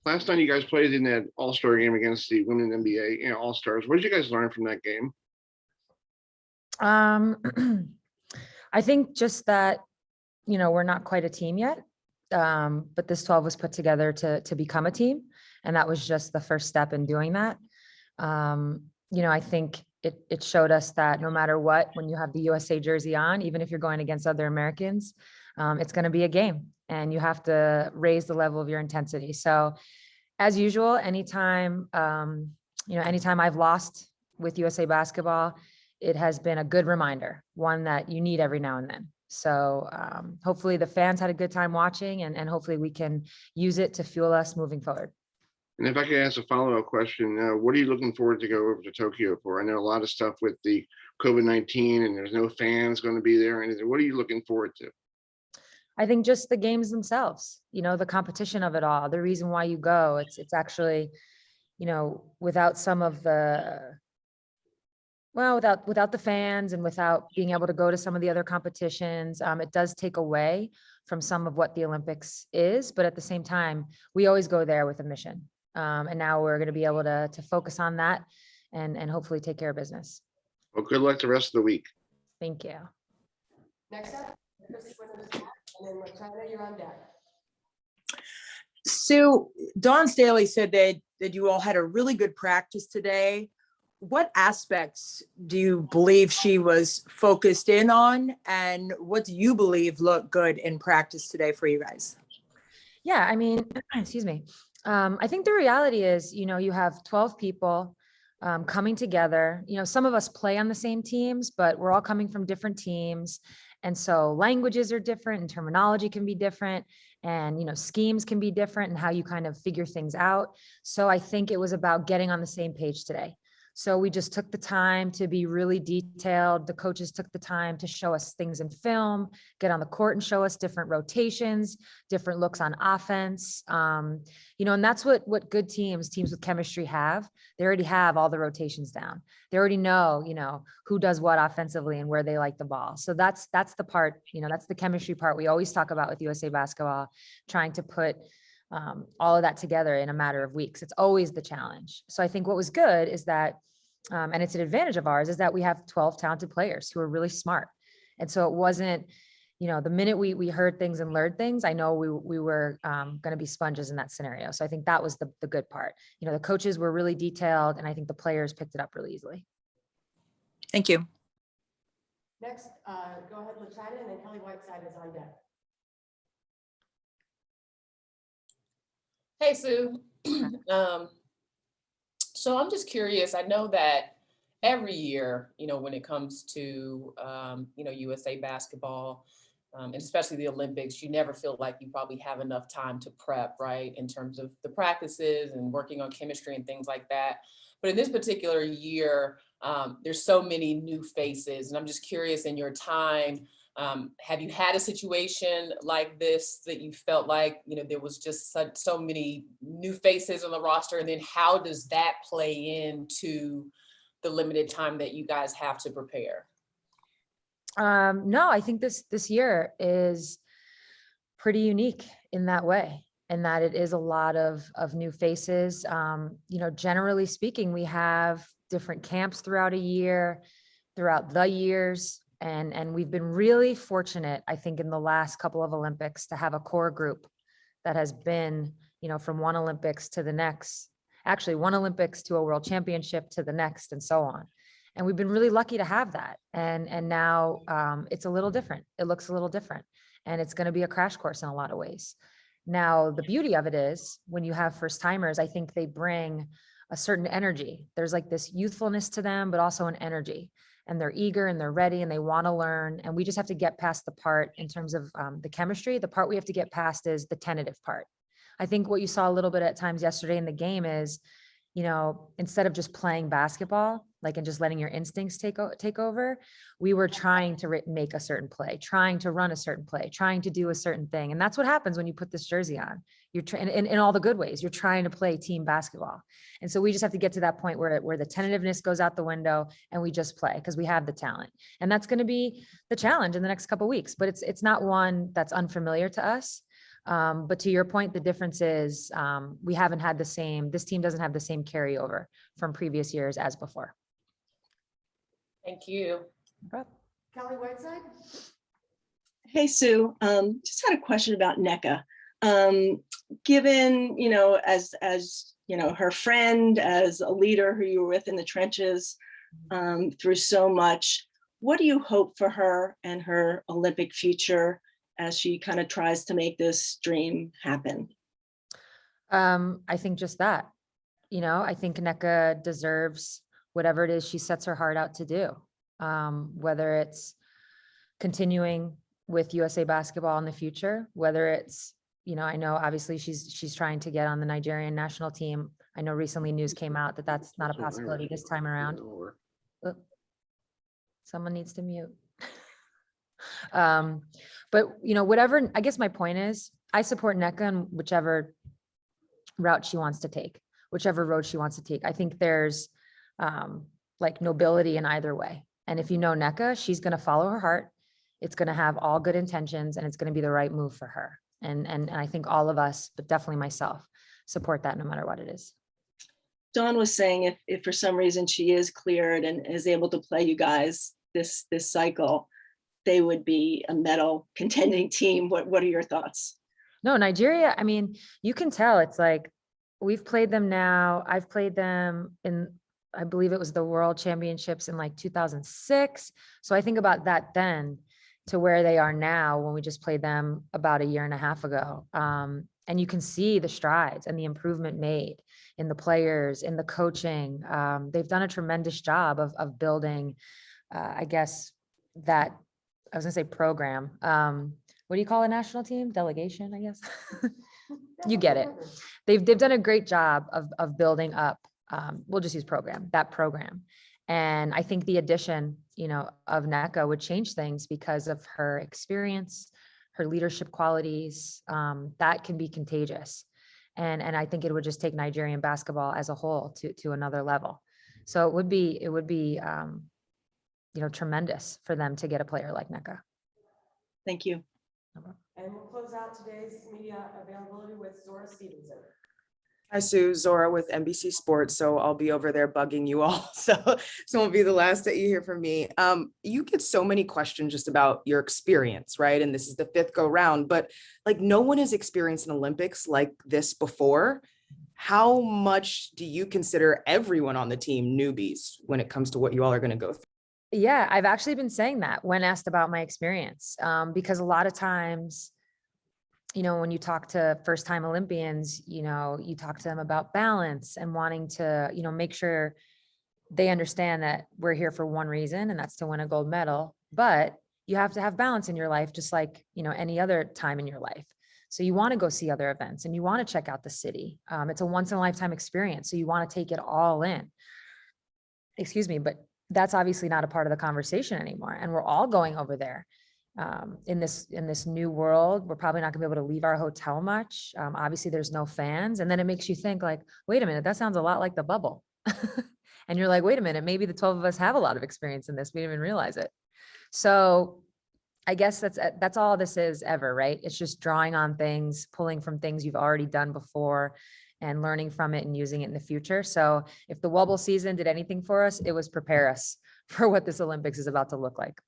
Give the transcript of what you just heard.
Last time you guys played in that All-Star game against the Women NBA, All-Stars, what did you guys learn from that game? Um, I think just that, we're not quite a team yet. But this 12 was put together to become a team. And that was just the first step in doing that. I think it showed us that no matter what, when you have the USA jersey on, even if you're going against other Americans, it's going to be a game and you have to raise the level of your intensity. So as usual, anytime I've lost with USA basketball, it has been a good reminder, one that you need every now and then. So hopefully the fans had a good time watching and hopefully we can use it to fuel us moving forward. And if I could ask a follow-up question, what are you looking forward to go over to Tokyo for? I know a lot of stuff with the COVID-19 and there's no fans going to be there or anything. What are you looking forward to? I think just the games themselves, the competition of it all, the reason why you go, it's actually, without some of the, well, without the fans and without being able to go to some of the other competitions, it does take away from some of what the Olympics is. But at the same time, we always go there with a mission. And now we're going to be able to focus on that and hopefully take care of business. Well, good luck the rest of the week. Thank you. Next up, Chris Witherspoon, and then China, you're on deck. Sue, Dawn Staley said that you all had a really good practice today. What aspects do you believe she was focused in on, and what do you believe looked good in practice today for you guys? Yeah, I mean, excuse me. I think the reality is, you have 12 people coming together. Some of us play on the same teams, but we're all coming from different teams. And so languages are different and terminology can be different and, schemes can be different and how you kind of figure things out. So I think it was about getting on the same page today. So we just took the time to be really detailed. The coaches took the time to show us things in film, get on the court and show us different rotations, different looks on offense. And that's what good teams with chemistry have. They already have all the rotations down. They already know, who does what offensively and where they like the ball. So that's the part, that's the chemistry part we always talk about with USA basketball, trying to put all of that together in a matter of weeks. It's always the challenge. So I think what was good is that, and it's an advantage of ours, is that we have 12 talented players who are really smart. And so it wasn't, the minute we heard things and learned things, I know we were going to be sponges in that scenario. So I think that was the good part. The coaches were really detailed and I think the players picked it up really easily. Thank you. Next, go ahead, LaChina, and then Kelly Whiteside is on deck. Hey, Sue. So I'm just curious. I know that every year, when it comes to, USA basketball, and especially the Olympics, you never feel like you probably have enough time to prep, right? In terms of the practices and working on chemistry and things like that. But in this particular year, there's so many new faces. And I'm just curious, in your time, have you had a situation like this that you felt like, there was just so many new faces on the roster? And then how does that play into the limited time that you guys have to prepare? No, I think this year is pretty unique in that way, and that it is a lot of new faces. Generally speaking, we have different camps throughout a year, throughout the years. And we've been really fortunate, I think, in the last couple of Olympics to have a core group that has been, from one Olympics to the next, actually one Olympics to a world championship to the next and so on. And we've been really lucky to have that. And now it's a little different. It looks a little different. And it's going to be a crash course in a lot of ways. Now, the beauty of it is when you have first timers, I think they bring a certain energy. There's like this youthfulness to them, but also an energy. And they're eager and they're ready and they want to learn. And we just have to get past the part in terms of the chemistry. The part we have to get past is the tentative part. I think what you saw a little bit at times yesterday in the game is, instead of just playing basketball, and just letting your instincts take over, we were trying to make a certain play, trying to run a certain play, trying to do a certain thing. And that's what happens when you put this jersey on. You're trying in all the good ways, you're trying to play team basketball. And so we just have to get to that point where the tentativeness goes out the window and we just play because we have the talent. And that's going to be the challenge in the next couple of weeks, but it's not one that's unfamiliar to us. But to your point, the difference is we haven't had this team doesn't have the same carryover from previous years as before. Thank you. Kelly Whiteside? Hey, Sue, just had a question about NECA. Given, as her friend, as a leader who you were with in the trenches through so much, what do you hope for her and her Olympic future as she kind of tries to make this dream happen? I think just that, I think NECA deserves whatever it is she sets her heart out to do. Whether it's continuing with USA Basketball in the future, whether it's, I know obviously she's trying to get on the Nigerian national team. I know recently news came out that that's not a possibility this time around. Oop. Someone needs to mute. But whatever, I guess my point is, I support NECA in whichever route she wants to take, whichever road she wants to take. I think there's like nobility in either way. And if you know NECA, she's going to follow her heart. It's going to have all good intentions and it's going to be the right move for her. And I think all of us, but definitely myself, support that no matter what it is. Dawn was saying if for some reason she is cleared and is able to play you guys this cycle, they would be a medal contending team. What are your thoughts? No, Nigeria, I mean, you can tell it's like, we've played them now. I've played them in, I believe it was the World Championships in like 2006. So I think about that then to where they are now when we just played them about a year and a half ago. And you can see the strides and the improvement made in the players, in the coaching. They've done a tremendous job of building, I guess, that, I was gonna say program. What do you call a national team? Delegation, I guess. You get it. They've done a great job of building up, we'll just use that program. And I think the addition, of NECA would change things because of her experience, her leadership qualities, that can be contagious. And I think it would just take Nigerian basketball as a whole to another level. So it would be tremendous for them to get a player like NECA. Thank you. And we'll close out today's media availability with Zora Stevenson. Hi, Sue. Zora with NBC Sports. So I'll be over there bugging you all. So it won't be the last that you hear from me. You get so many questions just about your experience, right? And this is the 5th go round, but like no one has experienced an Olympics like this before. How much do you consider everyone on the team newbies when it comes to what you all are going to go through? Yeah, I've actually been saying that when asked about my experience, because a lot of times, when you talk to first-time Olympians, you talk to them about balance and wanting to, make sure they understand that we're here for one reason, and that's to win a gold medal. But you have to have balance in your life, just like, any other time in your life. So you want to go see other events and you want to check out the city. It's a once in a lifetime experience. So you want to take it all in. Excuse me, but that's obviously not a part of the conversation anymore. And we're all going over there. In this new world, we're probably not gonna be able to leave our hotel much. Obviously there's no fans. And then it makes you think like, wait a minute, that sounds a lot like the bubble. And you're like, wait a minute, maybe the 12 of us have a lot of experience in this. We didn't even realize it. So I guess that's all this is ever, right? It's just drawing on things, pulling from things you've already done before and learning from it and using it in the future. So if the Wubble season did anything for us, it was prepare us for what this Olympics is about to look like.